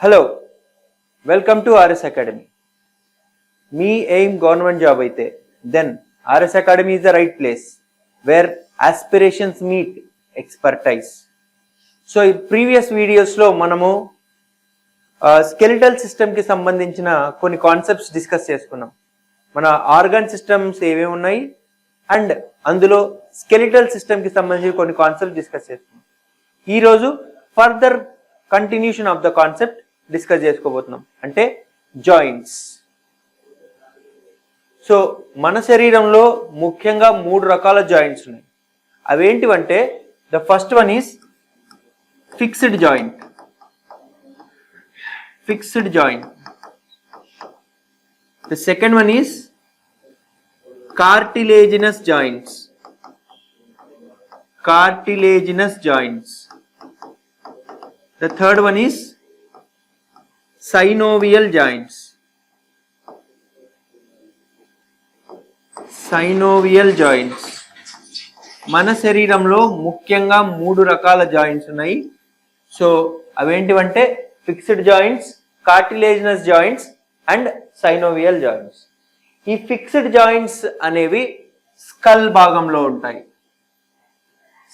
Hello, welcome to RS academy. మీ aim government job అయితే then RS academy is the right place where aspirations meet expertise. So ఈ previous వీడియోస్లో మనము skeletal సిస్టమ్కి సంబంధించిన కొన్ని కాన్సెప్ట్స్ డిస్కస్ చేసుకున్నాం. మన ఆర్గాన్ సిస్టమ్స్ ఏమేమి ఉన్నాయి అండ్ అందులో స్కెలిటల్ సిస్టమ్కి సంబంధించిన కొన్ని కాన్సెప్ట్స్ డిస్కస్ చేసుకున్నాం. ఈరోజు further continuation of the concept discuss చేసుకోబోతున్నాం, అంటే జాయింట్స్. సో మన శరీరంలో ముఖ్యంగా 3 రకాల జాయింట్స్ ఉన్నాయి. అవేంటివంటే the first one is fixed joint. Fixed joint. The second one is cartilaginous joints. Cartilaginous joints. The third one is synovial joints. Synovial joints. మన శరీరంలో ముఖ్యంగా 3 రకాల జాయింట్స్ ఉన్నాయి. సో అవేంటివంటే fixed joints, cartilaginous joints and synovial joints. ఈ fixed joints అనేవి skull భాగంలో ఉంటాయి.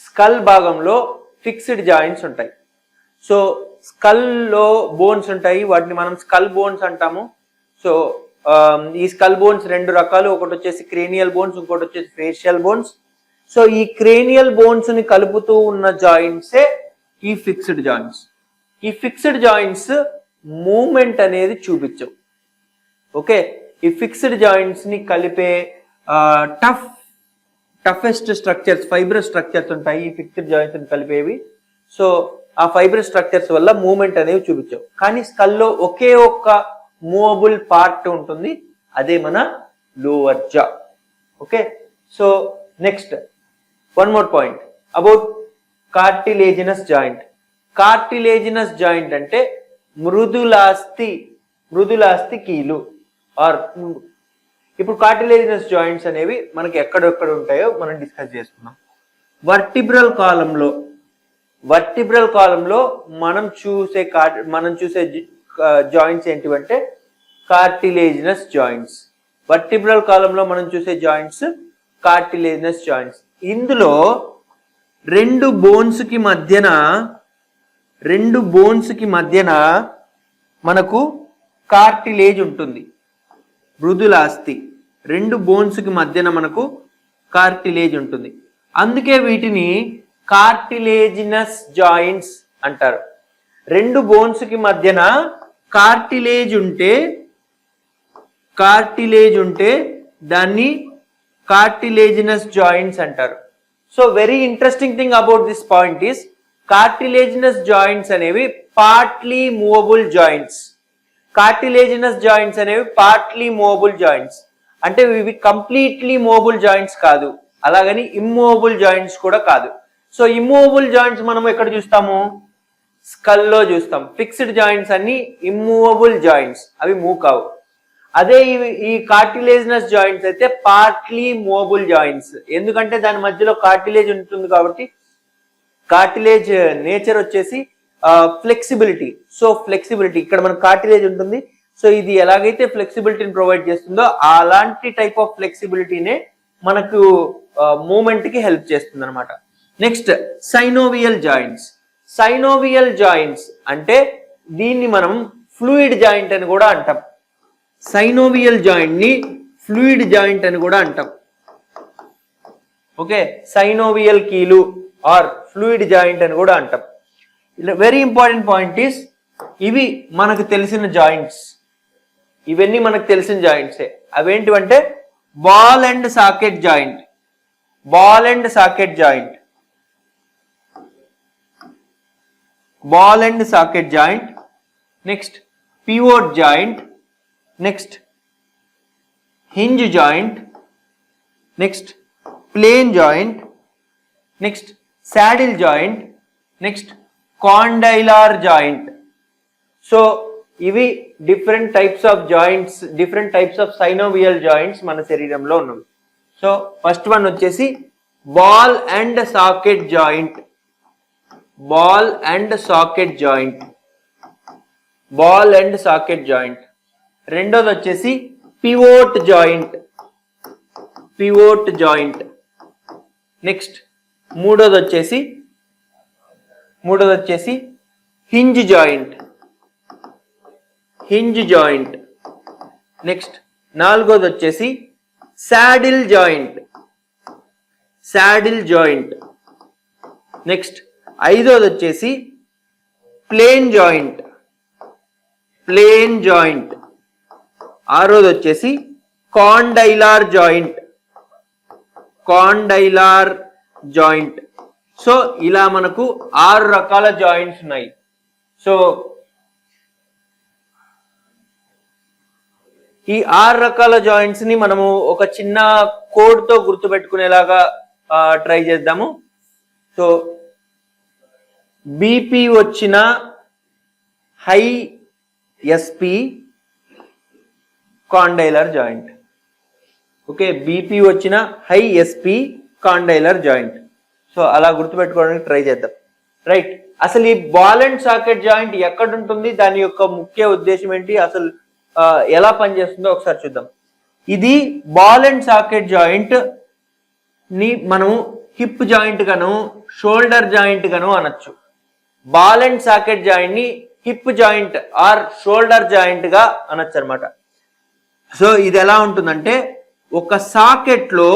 స్కల్ భాగంలో ఫిక్స్డ్ జాయింట్స్ ఉంటాయి. సో స్కల్లో బోన్స్ ఉంటాయి, వాటిని మనం స్కల్ బోన్స్ అంటాము. సో ఈ స్కల్ బోన్స్ 2 రకాలు, ఒకటి వచ్చేసి క్రేనియల్ బోన్స్, ఇంకోటి వచ్చేసి ఫేషియల్ బోన్స్. సో ఈ క్రేనియల్ బోన్స్ ని కలుపుతూ ఉన్న జాయింట్సే ఈ ఫిక్స్డ్ జాయింట్స్. ఈ ఫిక్స్డ్ జాయింట్స్ మూమెంట్ అనేది చూపించవు. ఓకే, ఈ ఫిక్స్డ్ జాయింట్స్ ని కలిపే టఫెస్ట్ స్ట్రక్చర్స్, ఫైబ్రస్ స్ట్రక్చర్స్ ఉంటాయి ఈ ఫిక్స్డ్ జాయింట్స్ ని కలిపేవి. సో ఆ ఫైబ్రస్ స్ట్రక్చర్స్ వల్ల మూవ్మెంట్ అనేవి చూపించావు. కానీ స్కల్లో ఒకే ఒక్క మూవబుల్ పార్ట్ ఉంటుంది, అదే మన లోవర్ జా. Okay, so next one more point about cartilaginous joint. Cartilaginous joint అంటే మృదులాస్థి కీలు ఆర్. ఇప్పుడు కార్టిలేజినస్ జాయింట్స్ అనేవి మనకి ఎక్కడెక్కడ ఉంటాయో మనం డిస్కస్ చేసుకున్నాం. వర్టిబ్రల్ కాలంలో మనం చూసే జాయింట్స్ ఏంటివంటే కార్టిలేజినస్ జాయింట్స్. వర్టిబ్రల్ కాలంలో మనం చూసే జాయింట్స్ కార్టిలేజినస్ జాయింట్స్. ఇందులో 2 బోన్స్ కి మధ్యన మనకు కార్టిలేజ్ ఉంటుంది, మృదులాస్థి. 2 బోన్స్ కి మధ్యన మనకు కార్టిలేజ్ ఉంటుంది. అందుకే వీటిని కార్టిలేజినస్ జాయింట్స్ అంటారు. 2 బోన్స్ కి మధ్యన కార్టిలేజ్ ఉంటే దాన్ని కార్టిలేజినస్ జాయింట్స్ అంటారు. So very interesting thing about this point is cartilaginous joints అనేవి partly movable joints. Cartilaginous joints అనేవి పార్ట్లీ మూవబుల్ జాయింట్స్, అంటే ఇవి కంప్లీట్లీ మూవబుల్ జాయింట్స్ కాదు, అలాగని ఇమ్మూవబుల్ జాయింట్స్ కూడా కాదు. సో ఇమ్మూవబుల్ జాయింట్స్ మనం ఎక్కడ చూస్తాము? స్కల్లో చూస్తాం. ఫిక్స్డ్ జాయింట్స్ అన్ని ఇమ్మూవబుల్ జాయింట్స్, అవి మూవ్ కావు. అదే ఈ కార్టిలేజినస్ జాయింట్స్ అయితే పార్ట్లీ మూవబుల్ జాయింట్స్, ఎందుకంటే దాని మధ్యలో కార్టిలేజ్ ఉంటుంది కాబట్టి. కార్టిలేజ్ నేచర్ వచ్చేసి ఫ్లెక్సిబిలిటీ. సో ఫ్లెక్సిబిలిటీ, ఇక్కడ మనకు కార్టిలేజ్ ఉంటుంది. సో ఇది ఎలాగైతే ఫ్లెక్సిబిలిటీని ప్రొవైడ్ చేస్తుందో అలాంటి టైప్ ఆఫ్ ఫ్లెక్సిబిలిటీనే మనకు మూమెంట్ కి హెల్ప్ చేస్తుంది అనమాట. Next synovial joints. Synovial joints అంటే దీన్ని మనం ఫ్లూయిడ్ జాయింట్ అని కూడా అంటాం. సైనోవియల్ జాయింట్ ని ఫ్లూయిడ్ జాయింట్ అని కూడా అంటాం. ఓకే, సైనోవియల్ కీలు ఆర్ ఫ్లూయిడ్ జాయింట్ అని కూడా అంటాం. వెరీ ఇంపార్టెంట్ పాయింట్ ఈస్ ఇవి మనకు తెలిసిన జాయింట్స్. ఇవన్నీ మనకు తెలిసిన జాయింట్సే. అవేంటివంటే ball and socket joint. Ball and socket joint. Ball and socket joint. Next pivot joint. Next hinge joint. Next plane joint. Next saddle joint. Next condylar joint. So ఇవి different types of joints, different types of synovial joints మన శరీరంలో ఉన్నవి. So first one వచ్చేసి ball and socket joint. ball and socket joint. Ball and socket joint. రెండోది వచ్చేసి pivot joint. Pivot joint. Next మూడోది వచ్చేసి hinge joint. Hinge joint. Next నాలుగోది వచ్చేసి saddle joint. Saddle joint. Next ఐదోది వచ్చేసి ప్లేన్ జాయింట్. Plane joint. ఆరోది వచ్చేసి condylar joint. Condylar joint. So ఇలా మనకు 6 రకాల జాయింట్స్ ఉన్నాయి. సో ఈ 6 రకాల జాయింట్స్ ని మనము ఒక చిన్న కోడ్ తో గుర్తుపెట్టుకునేలాగా ట్రై చేద్దాము. సో బీపీ వచ్చిన high SP condylar joint. Okay, BP వచ్చిన high SP condylar joint. So అలా గుర్తుపెట్టుకోవడానికి ట్రై చేద్దాం. రైట్, అసలు ఈ బాల్ అండ్ సాకెట్ జాయింట్ ఎక్కడ ఉంటుంది, దాని యొక్క ముఖ్య ఉద్దేశం ఏంటి, అసలు ఎలా పనిచేస్తుందో ఒకసారి చూద్దాం. ఇది బాల్ అండ్ సాకెట్ జాయింట్ ని మనము హిప్ జాయింట్ గాను షోల్డర్ జాయింట్ గాను అనొచ్చు. బాల్ అండ్ సాకెట్ జాయింట్ ని hip joint are shoulder joint గా అనొచ్చు అనమాట. సో ఇది ఎలా ఉంటుందంటే, ఒక సాకెట్ లో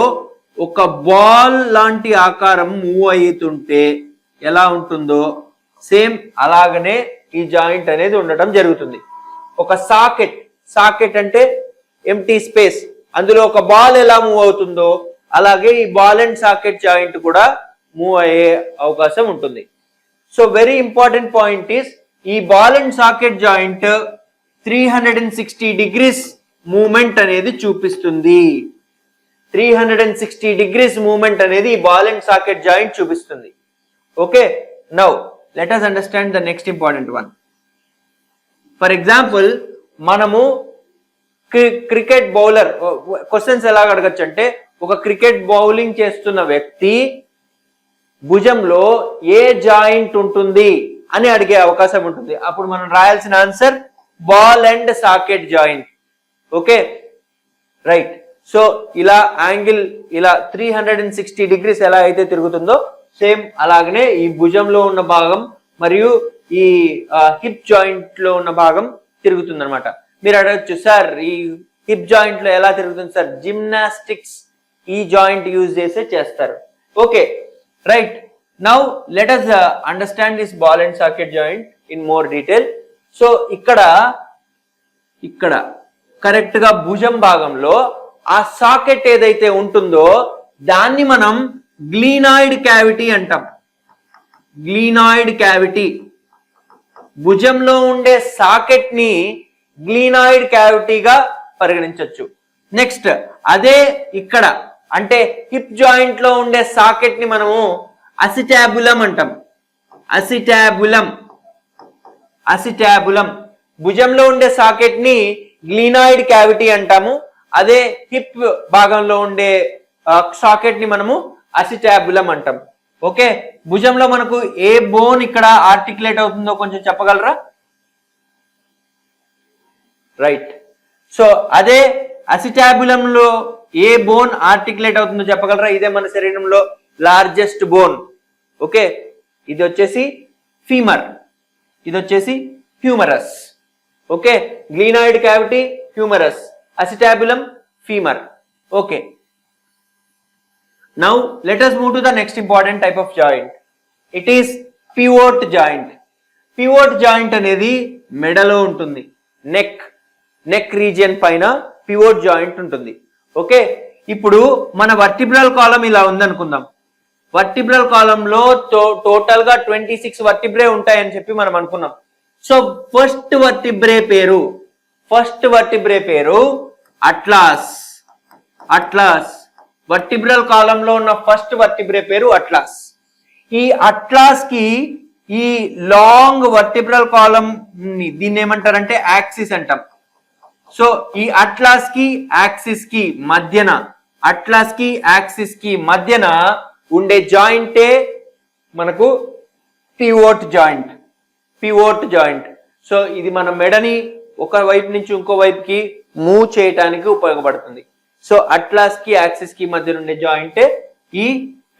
ఒక బాల్ లాంటి ఆకారం మూవ్ అవుతుంటే ఎలా ఉంటుందో సేమ్ అలాగనే ఈ జాయింట్ అనేది ఉండటం జరుగుతుంది. ఒక సాకెట్ అంటే ఎంటీ స్పేస్, అందులో ఒక బాల్ ఎలా మూవ్ అవుతుందో అలాగే ఈ బాల్ అండ్ సాకెట్ జాయింట్ కూడా మూవ్ అయ్యే అవకాశం ఉంటుంది. So very important point is, ఈ ball and socket joint 360 degrees movement అనేది చూపిస్తుంది. 360 డిగ్రీస్ మూమెంట్ అనేది ఈ బాల్ అండ్ సాకెట్ జాయింట్ చూపిస్తుంది. Okay, now let us understand the next important one. For example, మనము క్రికెట్ బౌలర్ క్వశ్చన్స్ ఎలా అడగచ్చు అంటే, ఒక క్రికెట్ బౌలింగ్ చేస్తున్న వ్యక్తి భుజంలో ఏ జాయింట్ ఉంటుంది అని అడిగే అవకాశం ఉంటుంది. అప్పుడు మనం రాయాల్సిన answer ball and socket joint. Okay, right. So ఇలా యాంగిల్ ఇలా 360 డిగ్రీస్ ఎలా అయితే తిరుగుతుందో సేమ్ అలాగనే ఈ భుజంలో ఉన్న భాగం మరియు ఈ హిప్ జాయింట్ లో ఉన్న భాగం తిరుగుతుంది అనమాట. మీరు అడగచ్చు, సార్ ఈ హిప్ జాయింట్ లో ఎలా తిరుగుతుంది సార్? జిమ్నాస్టిక్స్ ఈ జాయింట్ యూజ్ చేసే చేస్తారు. Okay, right. Now let us understand this ball and socket joint in more detail. So ఇక్కడ కరెక్ట్ గా భుజం భాగంలో ఆ సాకెట్ ఏదైతే ఉంటుందో దాన్ని మనం గ్లీనాయిడ్ క్యావిటీ అంటాం. Glenoid cavity. భుజంలో ఉండే సాకెట్ ని గ్లీనాయిడ్ క్యావిటీగా పరిగణించవచ్చు. నెక్స్ట్ అదే ఇక్కడ అంటే హిప్ జాయింట్ లో ఉండే సాకెట్ ని మనము అసిటాబులం అంటాం. అసిటాబులం. భుజంలో ఉండే సాకెట్ ని గ్లీనాయిడ్ క్యావిటీ అంటాము. అదే హిప్ భాగంలో ఉండే సాకెట్ ని మనము అసిటాబులం అంటాం. ఓకే, భుజంలో మనకు ఏ బోన్ ఇక్కడ ఆర్టికులేట్ అవుతుందో కొంచెం చెప్పగలరా? రైట్. సో అదే అసిటాబులంలో ఏ బోన్ ఆర్టికులేట్ అవుతుందో చెప్పగలరా? ఇదే మన శరీరంలో లార్జెస్ట్ బోన్. ఓకే, ఇది వచ్చేసి ఫీమర్, ఇది వచ్చేసి humorous. Okay, glenoid cavity humorous, acetabulum femur. Okay, now let us move to the next important type of joint. It is pivot joint. Pivot joint అనేది మెడలో ఉంటుంది. నెక్ రీజియన్ పైన pivot joint ఉంటుంది. Okay, ఇప్పుడు మన vertebral column ఇలా ఉందనుకుందాం. Vertebral కాలంలో టోటల్ గా 26 వర్టిబ్రే ఉంటాయని చెప్పి మనం అనుకున్నాం. సో ఫస్ట్ వర్టిబ్రే పేరు అట్లాస్. వర్టిబ్రల్ కాలంలో ఉన్న ఫస్ట్ వర్టిబ్రే పేరు అట్లాస్. ఈ అట్లాస్ కి ఈ లాంగ్ వర్టిబ్రల్ కాలం దీన్ని ఏమంటారంటే యాక్సిస్ అంటాం. సో ఈ అట్లాస్ కి యాక్సిస్ కి మధ్యన ఉండే జాయింటే మనకు పివోట్ జాయింట్. సో ఇది మన మెడని ఒక వైపు నుంచి ఇంకో వైపుకి మూవ్ చేయడానికి ఉపయోగపడుతుంది. సో అట్లాస్ కి యాక్సిస్ కి మధ్య ఉండే జాయింటే ఈ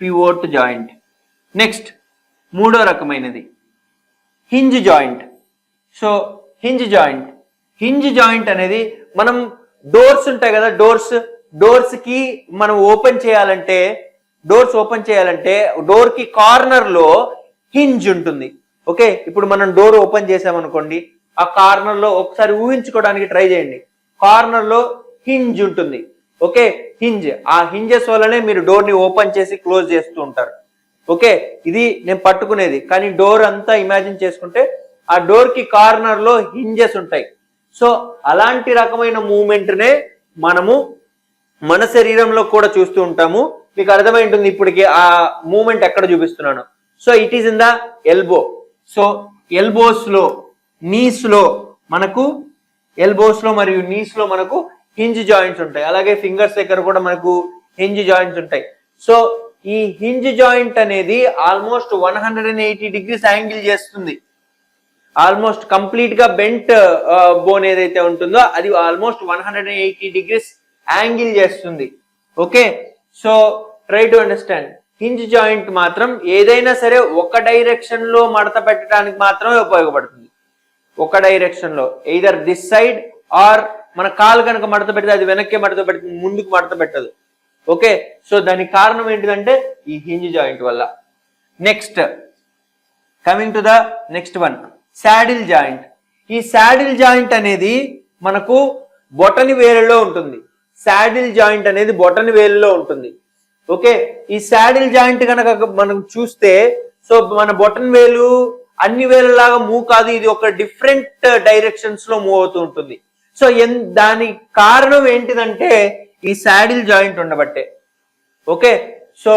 పివోట్ జాయింట్. నెక్స్ట్ మూడో రకమైనది hinge joint. So hinge joint అనేది మనం డోర్స్ ఉంటాయి కదా, డోర్స్ కి మనం ఓపెన్ చేయాలంటే డోర్ కి కార్నర్ లో హింజ్ ఉంటుంది. ఓకే, ఇప్పుడు మనం డోర్ ఓపెన్ చేసామనుకోండి, ఆ కార్నర్ లో ఒకసారి ఊహించుకోవడానికి ట్రై చేయండి. కార్నర్ లో హింజ్ ఉంటుంది. ఓకే, ఆ హింజెస్ వల్లనే మీరు డోర్ ని ఓపెన్ చేసి క్లోజ్ చేస్తూ ఉంటారు. ఓకే, ఇది నేను పట్టుకునేది, కానీ డోర్ అంతా ఇమాజిన్ చేసుకుంటే ఆ డోర్ కి కార్నర్ లో హింజెస్ ఉంటాయి. సో అలాంటి రకమైన మూవ్మెంట్ నే మనము మన శరీరంలో కూడా చూస్తూ ఉంటాము. మీకు అర్థమై ఉంటుంది ఇప్పటికి ఆ మూవ్మెంట్ ఎక్కడ చూపిస్తున్నాను. So it is in the elbow. So elbows లో మరియు నీస్ లో మనకు హింజ్ జాయింట్స్ ఉంటాయి. అలాగే ఫింగర్స్ దగ్గర కూడా మనకు హింజ్ జాయింట్స్ ఉంటాయి. సో ఈ హింజ్ జాయింట్ అనేది ఆల్మోస్ట్ 180 డిగ్రీస్ యాంగిల్ చేస్తుంది. ఆల్మోస్ట్ కంప్లీట్ గా బెంట్ బోన్ ఏదైతే ఉంటుందో అది ఆల్మోస్ట్ 180 డిగ్రీస్ యాంగిల్ చేస్తుంది. Okay, so try to understand. Hinge joint మాత్రం ఏదైనా సరే ఒక డైరెక్షన్ లో మడత పెట్టడానికి మాత్రమే ఉపయోగపడుతుంది. ఒక డైరెక్షన్ లో ఎయిదర్ దిస్ సైడ్ ఆర్ మన కాలు కనుక మడత పెడితే అది వెనక్కి మడత పెడుతుంది, ముందుకు మడత పెట్టదు. ఓకే, సో దానికి కారణం ఏంటిదంటే ఈ హింజ్ జాయింట్ వల్ల. Next coming to the next one, saddle joint. ఈ శాడిల్ జాయింట్ అనేది మనకు బొటని వేలులో ఉంటుంది. ఓకే, ఈ శాడిల్ జాయింట్ కనుక మనం చూస్తే, సో మన బొటన్ వేలు అన్ని వేలలాగా మూవ్ కాదు, ఇది ఒక డిఫరెంట్ డైరెక్షన్స్ లో మూవ్ అవుతూ ఉంటుంది. సో దానికి కారణం ఏంటిదంటే ఈ శాడిల్ జాయింట్ ఉండబట్టే. ఓకే, సో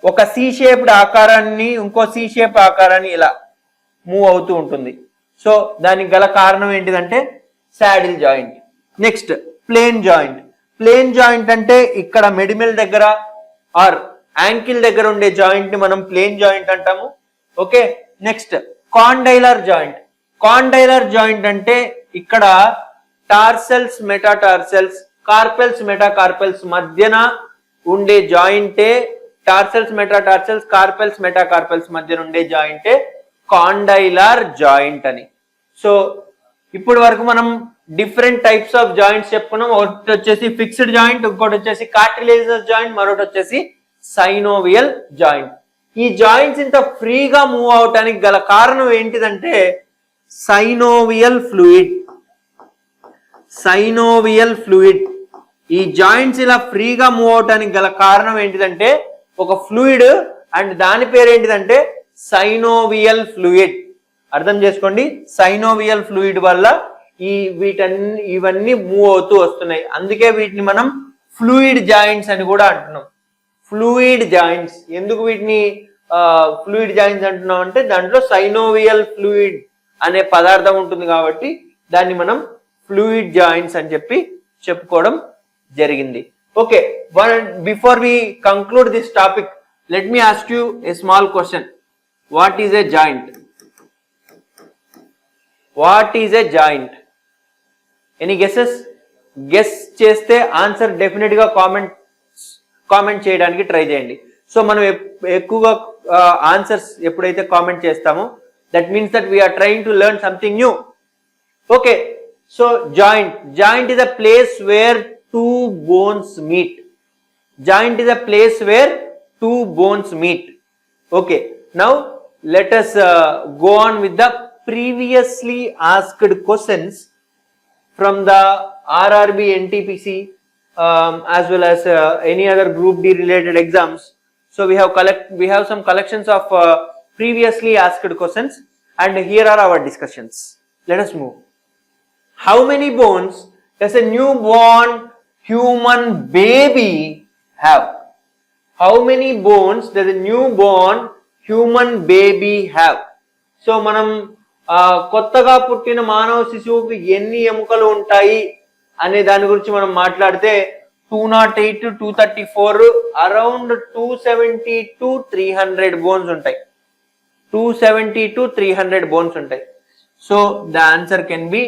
ఒక సి షేప్డ్ ఆకారాన్ని ఇంకో సి షేప్ ఆకారాన్ని ఇలా మూవ్ అవుతూ ఉంటుంది. సో దానికి గల కారణం ఏంటిదంటే saddle joint. Next plane joint అంటే ఇక్కడ మెడిమిల్ దగ్గర ఆర్ యాంకిల్ దగ్గర ఉండే జాయింట్ ని మనం ప్లేన్ జాయింట్ అంటాము. ఓకే, నెక్స్ట్ కాండైలర్ జాయింట్ అంటే ఇక్కడ టార్సెల్స్ మెటాటార్సెల్స్ కార్పెల్స్ మెటాకార్పెల్స్ మధ్యన ఉండే జాయింటే టార్సెల్స్ మెటాటార్సెల్స్ కార్పెల్స్ మెటాకార్పెల్స్ మధ్యన ఉండే జాయింటే కాండైలర్ జాయింట్ అని. సో ఇప్పుడు వరకు మనం డిఫరెంట్ టైప్స్ ఆఫ్ జాయింట్స్ చెప్పుకున్నాం. ఒకటి వచ్చేసి ఫిక్స్డ్ జాయింట్, ఇంకోటి వచ్చేసి కార్టిలేజినస్ జాయింట్, మరొకటి వచ్చేసి సైనోవియల్ జాయింట్. ఈ జాయింట్స్ ఇంత ఫ్రీగా మూవ్ అవటానికి గల కారణం ఏంటిదంటే సైనోవియల్ ఫ్లూయిడ్. ఈ జాయింట్స్ ఇలా ఫ్రీగా మూవ్ అవటానికి గల కారణం ఏంటిదంటే ఒక ఫ్లూయిడ్, అండ్ దాని పేరు ఏంటిదంటే సైనోవియల్ ఫ్లూయిడ్. అర్థం చేసుకోండి, సైనోవియల్ ఫ్లూయిడ్ వల్ల ఇవన్నీ మూవ్ అవుతూ వస్తున్నాయి. అందుకే వీటిని మనం ఫ్లూయిడ్ జాయింట్స్ అని కూడా అంటున్నాం. ఫ్లూయిడ్ జాయింట్స్ ఎందుకు వీటిని ఫ్లూయిడ్ జాయింట్స్ అంటున్నాం అంటే దాంట్లో సైనోవియల్ ఫ్లూయిడ్ అనే పదార్థం ఉంటుంది కాబట్టి దాన్ని మనం ఫ్లూయిడ్ జాయింట్స్ అని చెప్పి చెప్పుకోవడం జరిగింది. Okay, before we conclude this topic, let me ask you a small question. What is a joint? Any guesses? Guess చేస్తే ఆన్సర్ డెఫినెట్ గా కామెంట్ చేయడానికి ట్రై చేయండి. సో మనం ఎక్కువగా ఆన్సర్స్ ఎప్పుడైతే కామెంట్ చేస్తామో that means that we are trying to learn something new. Okay, so joint is a place where two bones meet. Okay, now let us go on with the previously asked questions from the RRB, NTPC as well as any other Group D related exams. So we have some collections of previously asked questions, and here are our discussions. Let us move. How many bones does a newborn human baby have? How many bones does a newborn human baby have? So మనం కొత్తగా పుట్టిన మానవ శిశువుకి ఎన్ని ఎముకలు ఉంటాయి అనే దాని గురించి మనం మాట్లాడితే 208 234 అరౌండ్ 270 to 300 బోన్స్ ఉంటాయి. 270 to 300 బోన్స్ ఉంటాయి. So the answer can B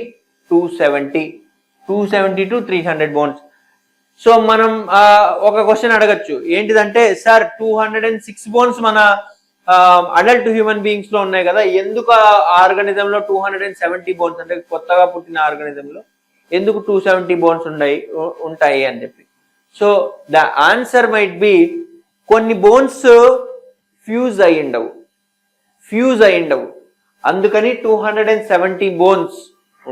270 to 300 bones. So మనం ఒక క్వశ్చన్ అడగచ్చు, ఏంటిదంటే సార్ 206 బోన్స్ మన అడల్ట్ హ్యూమన్ బీయింగ్స్ లో ఉన్నాయి కదా, ఎందుకు ఆర్గానిజం లో 270 బోన్స్, అంటే కొత్తగా పుట్టిన ఆర్గానిజం లో ఎందుకు 270 బోన్స్ ఉంటాయి అని చెప్పి. So the answer might be, కొన్ని బోన్స్ ఫ్యూజ్ అయ్యిండవు, అందుకని 270 బోన్స్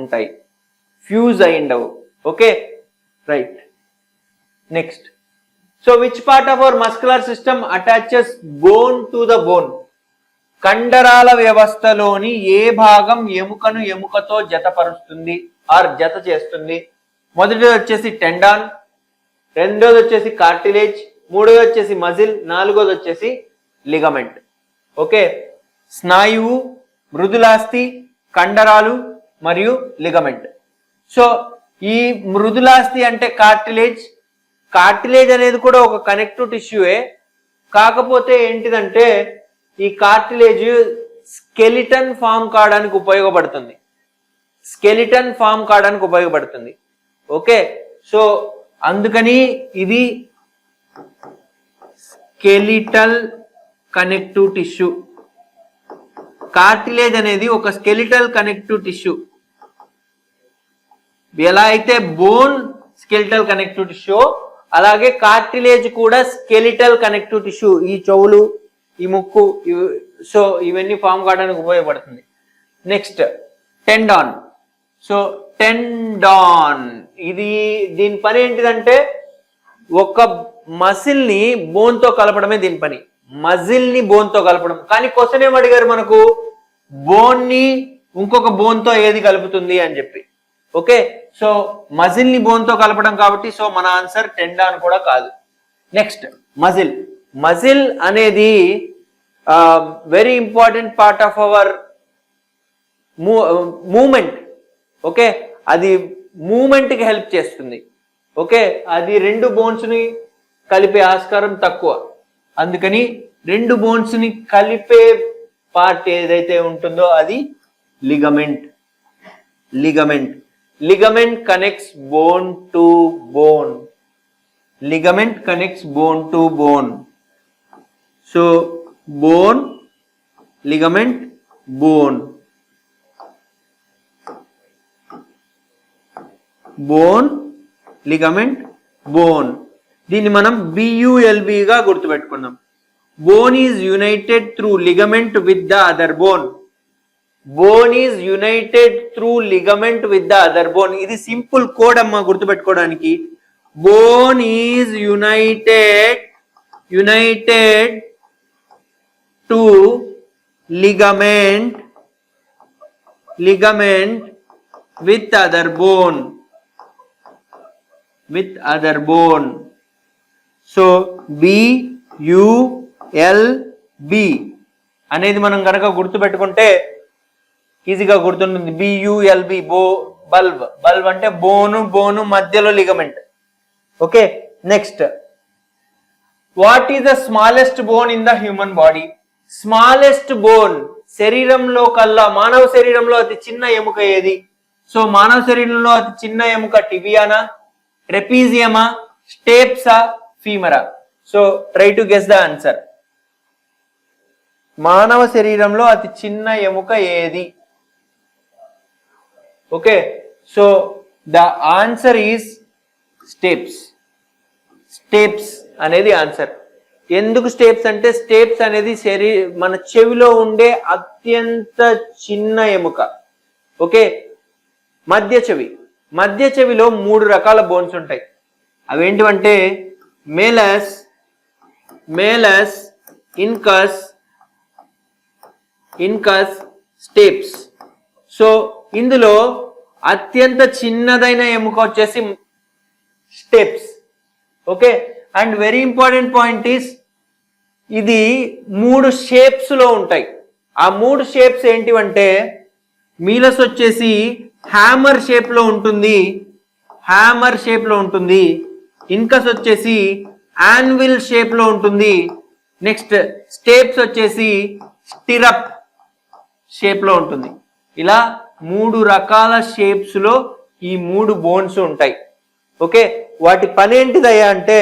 ఉంటాయి, ఫ్యూజ్ అయ్యిండవు. Okay, right. Next, so which part of our muscular system attaches bone to the bone? కండరాల వ్యవస్థలోని ఏ భాగం ఎముకను ఎముకతో జతపరుస్తుంది ఆర్ జత చేస్తుంది? మొదటిది వచ్చేసి టెండాన్, రెండోది వచ్చేసి కార్టిలేజ్, మూడోది వచ్చేసి మజిల్, నాలుగోది వచ్చేసి లిగమెంట్. ఓకే, స్నాయువు, మృదులాస్థి, కండరాలు మరియు లిగమెంట్. సో ఈ మృదులాస్థి అంటే కార్టిలేజ్ అనేది కూడా ఒక కనెక్టివ్ టిష్యూయే, కాకపోతే ఏంటిదంటే ఈ కార్టిలేజ్ స్కెలిటన్ ఫామ్ కావడానికి ఉపయోగపడుతుంది. ఓకే, సో అందుకని ఇది స్కెలిటల్ కనెక్టివ్ టిష్యూ. కార్టిలేజ్ అనేది ఒక స్కెలిటల్ కనెక్టివ్ టిష్యూ. ఎలా అయితే బోన్ స్కెలిటల్ కనెక్టివ్ టిష్యూ, అలాగే కార్టిలేజ్ కూడా స్కెలిటల్ కనెక్టివ్ టిష్యూ. ఈ చెవులు, ఈ ముక్కు, సో ఇవన్నీ ఫామ్ కావడానికి ఉపయోగపడుతుంది. Next tendon. సో టెండాన్ దీని పని ఏంటిదంటే ఒక మసిల్ ని బోన్ తో కలపడమే దీని పని, కానీ క్వశ్చన్ ఏం అడిగారు మనకు, బోన్ ని ఇంకొక బోన్ తో ఏది కలుపుతుంది అని చెప్పి. ఓకే, సో మజిల్ ని బోన్ తో కలపడం కాబట్టి సో మన ఆన్సర్ టెండాన్ కూడా కాదు. నెక్స్ట్ మజిల్ అనేది very important part of our movement. Okay, అది మూమెంట్ కి హెల్ప్ చేస్తుంది. ఓకే, అది రెండు బోన్స్ ని కలిపే ఆస్కారం తక్కువ, అందుకని రెండు బోన్స్ ని కలిపే పార్ట్ ఏదైతే ఉంటుందో అది ligament. Ligament connects bone to bone. So bone, ligament, bone. దీన్ని మనం BULB గా గుర్తుపెట్టుకున్నాం. Bone is united through ligament with the other bone. ఇది సింపుల్ కోడ్ అమ్మా గుర్తుపెట్టుకోవడానికి. Bone is united to ligament with other bone. So BULB అనేది మనం కనుక గుర్తుపెట్టుకుంటే ఈజీగా గుర్తుంటుంది. BULB బల్బ్ అంటే బోను మధ్యలో ligament. Okay, next, what is the smallest bone in the human body? Smallest bone శరీరంలో కల్లా, మానవ శరీరంలో అతి చిన్న ఎముక ఏది? సో మానవ శరీరంలో అతి చిన్న ఎముక టిబియానా, ట్రెపీజియమా, స్టేప్సా, ఫీమరా? So try to guess the answer. మానవ శరీరంలో అతి చిన్న ఎముక ఏది? Okay, so the answer is stapes అనేది ఆన్సర్. ఎందుకు స్టేప్స్ అంటే స్టేప్స్ అనేది మన చెవిలో ఉండే అత్యంత చిన్న ఎముక. ఓకే, మధ్య చెవిలో 3 రకాల బోన్స్ ఉంటాయి. అవేంటివంటే మేలస్, ఇన్కస్, స్టేప్స్. సో ఇందులో అత్యంత చిన్నదైన ఎముక వచ్చేసి steps. Okay, and very important point is ఇది 3 షేప్స్ లో ఉంటాయి. ఆ 3 షేప్స్ ఏంటివంటే మీలస్ వచ్చేసి హ్యామర్ షేప్ లో ఉంటుంది, ఇన్కస్ వచ్చేసి యాన్విల్ షేప్ లో ఉంటుంది, నెక్స్ట్ స్టేప్స్ వచ్చేసి స్టిరప్ షేప్ లో ఉంటుంది. ఇలా మూడు రకాల షేప్స్ లో ఈ మూడు బోన్స్ ఉంటాయి. ఓకే, వాటి పని ఏంటిదయ్యా అంటే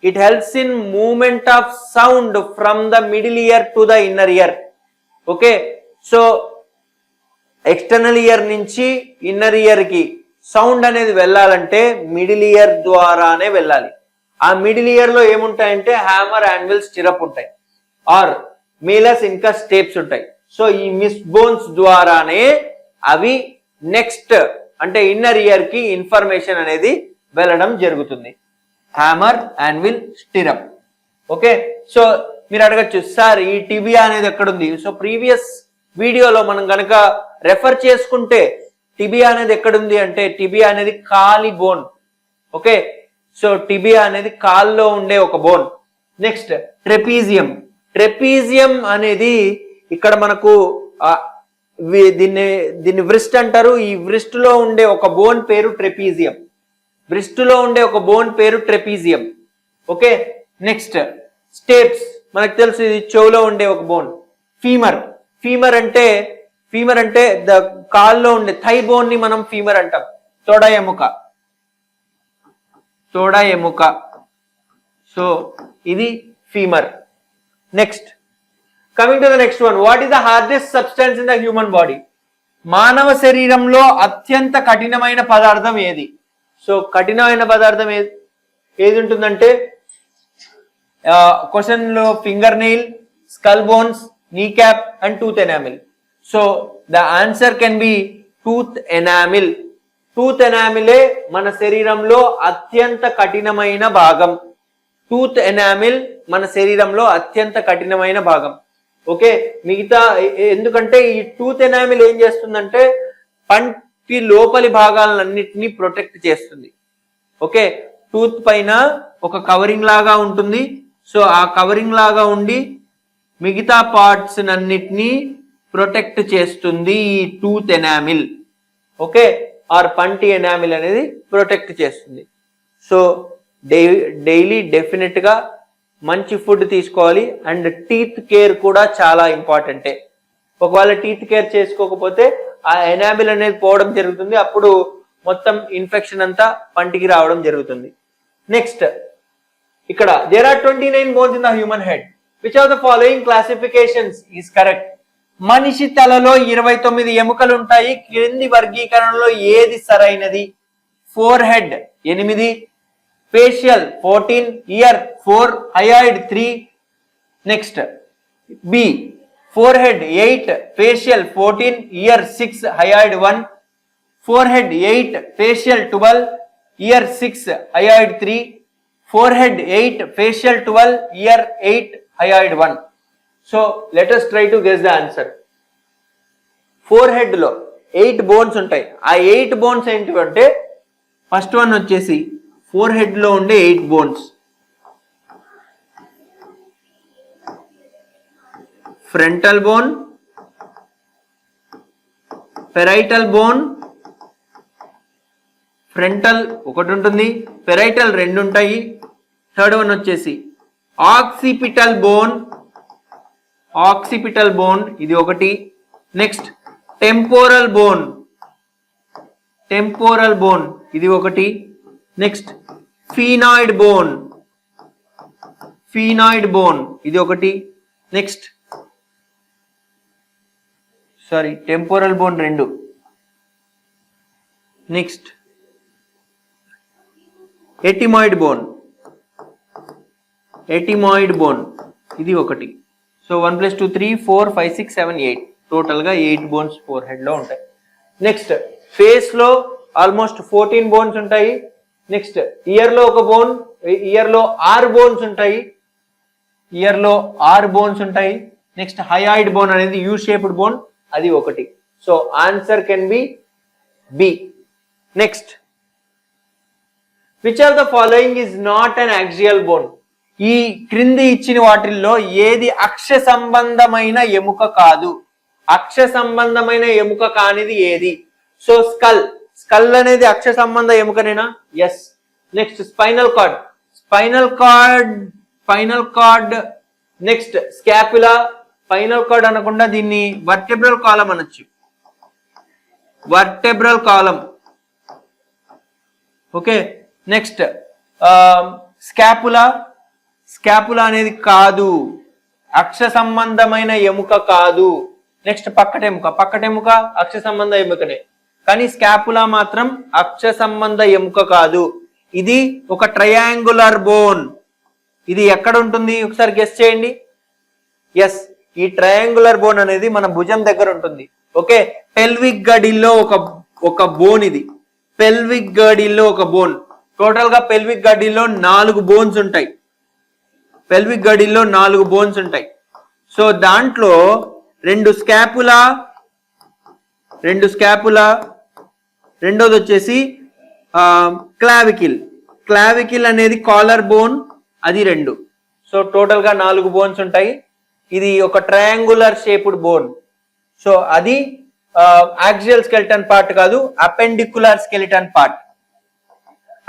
it helps in movement of sound from the middle ear to the inner ear. Okay, so external ear నుంచి ఇన్నర్ ఇయర్ కి సౌండ్ అనేది వెళ్ళాలంటే మిడిల్ ఇయర్ ద్వారానే వెళ్ళాలి. ఆ మిడిల్ ఇయర్ లో ఏముంటాయంటే హ్యామర్, యాన్విల్, స్టిరప్ ఉంటాయి, ఆర్ మేలస్ ఇంకా స్టేప్స్ ఉంటాయి. సో ఈ మిస్ బోన్స్ ద్వారానే అవి నెక్స్ట్ అంటే ఇన్నర్ ఇయర్ కి ఇన్ఫర్మేషన్ అనేది వెళ్ళడం జరుగుతుంది. Hammer, anvil, stir up. Okay, so మీరు అడగచ్చు సార్ ఈ టిబియా అనేది ఎక్కడుంది? సో ప్రీవియస్ వీడియోలో మనం గనక రెఫర్ చేసుకుంటే టిబియా అనేది ఎక్కడుంది అంటే టిబియా అనేది కాలి బోన్. ఓకే, సో టిబియా అనేది కాల్లో ఉండే ఒక బోన్. Next trapezium. ట్రెపీజియం అనేది ఇక్కడ మనకు దీన్ని వ్రిస్ట్ అంటారు. ఈ వ్రిస్ట్ లో ఉండే ఒక బోన్ పేరు ట్రెపీజియం. వ్రిస్ట్ లో ఉండే ఒక బోన్ పేరు ట్రెపీజియం. ఓకే, నెక్స్ట్ స్టేప్స్ మనకు తెలుసు, ఇది చెవులో ఉండే ఒక బోన్. ఫీమర్. ఫీమర్ అంటే ద కాల్లో ఉండే థై బోన్ ని మనం ఫీమర్ అంటాం. తొడ ఎముక. సో ఇది femur. Next coming to the next one, what is the hardest substance in the human body? మానవ శరీరంలో అత్యంత కఠినమైన పదార్థం ఏది? సో కఠినమైన పదార్థం ఏది ఉంటుందంటే క్వశ్చన్ లో finger nail, skull bones, kneecap and tooth enamel. So the answer can be tooth enamel. Tooth ఎనామిలే మన శరీరంలో అత్యంత కఠినమైన భాగం. టూత్ ఎనామిల్ మన శరీరంలో అత్యంత కఠినమైన భాగం. ఓకే, మిగతా ఎందుకంటే ఈ టూత్ ఎనామిల్ ఏం చేస్తుందంటే పంటి లోపలి భాగాలన్నిటినీ ప్రొటెక్ట్ చేస్తుంది. ఓకే, టూత్ పైన ఒక కవరింగ్ లాగా ఉంటుంది. సో ఆ కవరింగ్ లాగా ఉండి మిగతా పార్ట్స్ అన్నిటినీ ప్రొటెక్ట్ చేస్తుంది ఈ టూత్ ఎనామిల్. ఓకే, ఆర్ పంటి ఎనామిల్ అనేది ప్రొటెక్ట్ చేస్తుంది. సో డైలీ డెఫినెట్ గా మంచి ఫుడ్ తీసుకోవాలి. అండ్ టీత్ కేర్ కూడా చాలా ఇంపార్టెంటే. ఒకవేళ టీత్ కేర్ చేసుకోకపోతే ఆ ఎనామిల్ అనేది పోవడం జరుగుతుంది. అప్పుడు మొత్తం ఇన్ఫెక్షన్ అంతా పంటికి రావడం జరుగుతుంది. నెక్స్ట్ ఇక్కడ there are 29 bones in the human head. Which of the following classifications is correct? మనిషి తలలో 29 ఎముకలు ఉంటాయి. క్రింది వర్గీకరణలో ఏది సరైనది? Forehead 8, facial 14, ear 4, hyoid 3. Next B forehead 8, facial 14, ear 6, hyoid 1. Forehead 8, facial 12, ear 6, hyoid 3. Forehead 8, facial 12, ear 8, hyoid 1. So let us try to guess the answer. Four head లో 8 bones ఉంటాయి. ఆ 8 bones ఏంటంటే first one వచ్చేసి four head లో ఉండే 8 bones. Frontal bone, parietal bone. Frontal ఒకటి ఉంటుంది, parietal 2 ఉంటాయి. థర్డ్ వన్ వచ్చేసి ఆక్సిపిటల్ బోన్. ఇది ఒకటి. నెక్స్ట్ టెంపోరల్ బోన్ ఇది ఒకటి. నెక్స్ట్ ఫీనాయిడ్ బోన్ ఇది ఒకటి. Next temporal bone 2. Next ethmoid bone ఇది ఒకటి. సో 1 + 2 3 4 5 6 7 8 టోటల్ గా 8 బోన్స్ ఫోర్ హెడ్ లో ఉంటాయి. నెక్స్ట్ ఫేస్ లో ఆల్మోస్ట్ 14 బోన్స్ ఉంటాయి. నెక్స్ట్ ఇయర్ లో ఒక బోన్, ఇయర్ లో 6 బోన్స్ ఉంటాయి. నెక్స్ట్ హయాయిడ్ బోన్ అనేది యూ షేప్డ్ బోన్, అది ఒకటి. So answer can be B. Next which of the following is not an axial bone? ఈ క్రింది ఇచ్చిన వాటిల్లో ఏది అక్ష సంబంధమైన ఎముక కాదు? అక్ష సంబంధమైన ఎముక కానిది ఏది? సో స్కల్ అనేది అక్ష సంబంధ ఎముకనేనా? Yes. Next spinal cord. Next scapula. Spinal cord అనకుండా దీన్ని వర్టెబ్రల్ కాలం అనొచ్చు. Vertebral column. Okay, next scapula. Scapula అనేది కాదు, అక్ష సంబంధమైన ఎముక కాదు. నెక్స్ట్ పక్కటెముక. పక్కటెముక అక్ష సంబంధ ఎముకనే, కానీ స్కాపులా మాత్రం అక్ష సంబంధ ఎముక కాదు. ఇది ఒక ట్రయాంగులర్ బోన్. ఇది ఎక్కడ ఉంటుంది ఒకసారి గెస్ చేయండి. ఎస్, ఈ ట్రయాంగులర్ బోన్ అనేది మన భుజం దగ్గర ఉంటుంది. ఓకే, పెల్విక్ గడిలో ఒక బోన్ ఇది. పెల్విక్ గడిలో ఒక బోన్. టోటల్ గా పెల్విక్ గడిలో 4 బోన్స్ ఉంటాయి. పెల్విక్ గడిలో 4 బోన్స్ ఉంటాయి. సో దాంట్లో 2 స్కాపులా, రెండోది వచ్చేసి క్లావికిల్. క్లావికిల్ అనేది కాలర్ బోన్, అది 2. సో టోటల్ గా 4 బోన్స్ ఉంటాయి. ఇది ఒక ట్రయాంగులర్ షేప్డ్ బోన్. సో అది యాక్సియల్ స్కెలిటన్ పార్ట్ కాదు, appendicular skeleton part.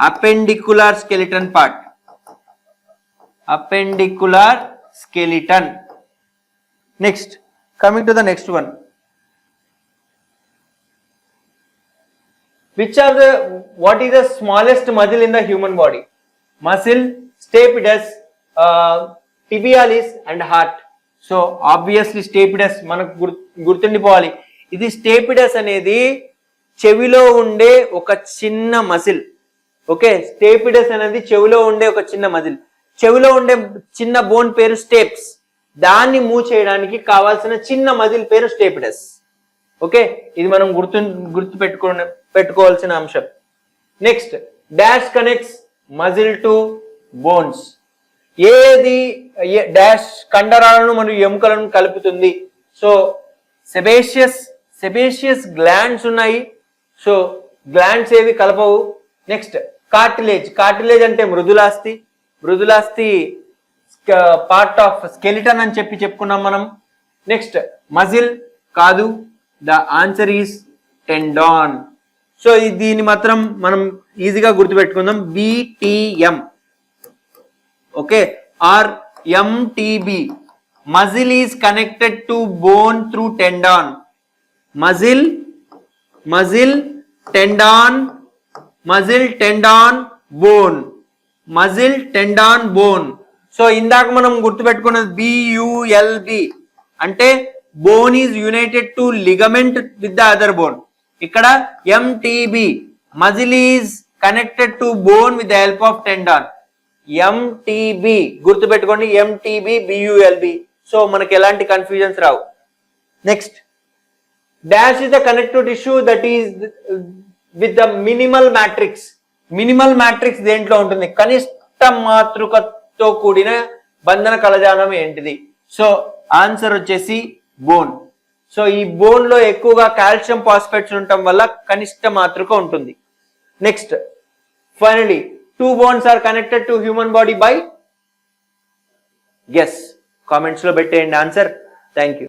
Appendicular skeleton part. Appendicular skeleton. Next, coming to the next one. What is the smallest muscle in the human body? Muscle, stapedius, tibialis and heart. So obviously stapedius మనకు గుర్తుండిపోవాలి. ఇది stapedius అనేది చెవిలో ఉండే ఒక చిన్న muscle. Okay, stapedius అనేది చెవిలో ఉండే ఒక చిన్న మజిల్. చెవిలో ఉండే చిన్న బోన్ పేరు స్టేప్స్. దాన్ని మూవ్ చేయడానికి కావాల్సిన చిన్న మజిల్ పేరు stapedius. ఓకే, ఇది మనం పెట్టుకోవాల్సిన అంశం. Next, dash connects muscle to bones. ఏది డాష్ కండరాలను మరియు ఎముకలను కలుపుతుంది? సో సెబేషియస్ గ్లాండ్స్ ఉన్నాయి. సో గ్లాండ్స్ ఏవి కలపవు. Next, cartilage. కార్టిలేజ్ అంటే మృదులాస్థి. మృదులాస్థి పార్ట్ ఆఫ్ స్కెలిటన్ అని చెప్పుకున్నాం మనం. నెక్స్ట్, మజిల్ కాదు. The answer is tendon. So దీన్ని మాత్రం మనం ఈజీగా గుర్తుపెట్టుకుందాం. BTM. Okay, or MTB. Muscle is connected to bone through tendon. Muscle tendon, muscle tendon bone, muscle tendon bone. So ఇందాక మనం గుర్తుపెట్టుకున్నది BULB అంటే bone is united to ligament with the other bone. ఇక్కడ MTB, muscle is connected to bone with the help of tendon. MTB గుర్తుపెట్టుకోండి. MTB, BULB. So మనకి ఎలాంటి confusions Rao. Next, dash is the connective tissue that is with the minimal matrix. Minimal matrix దేంట్లో ఉంటుంది? కనిష్ట మాతృకతో కూడిన బంధన కలజాలం ఏంటిది? So answer వచ్చేసి బోన్. సో ఈ బోన్ లో ఎక్కువగా కాల్షియం ఫాస్ఫేట్స్ ఉండటం వల్ల కనిష్ట మాతృక ఉంటుంది. Next, finally 2 bones are connected to human body by? Guess. Comments లో పెట్టేయండి ఆన్సర్. Thank you.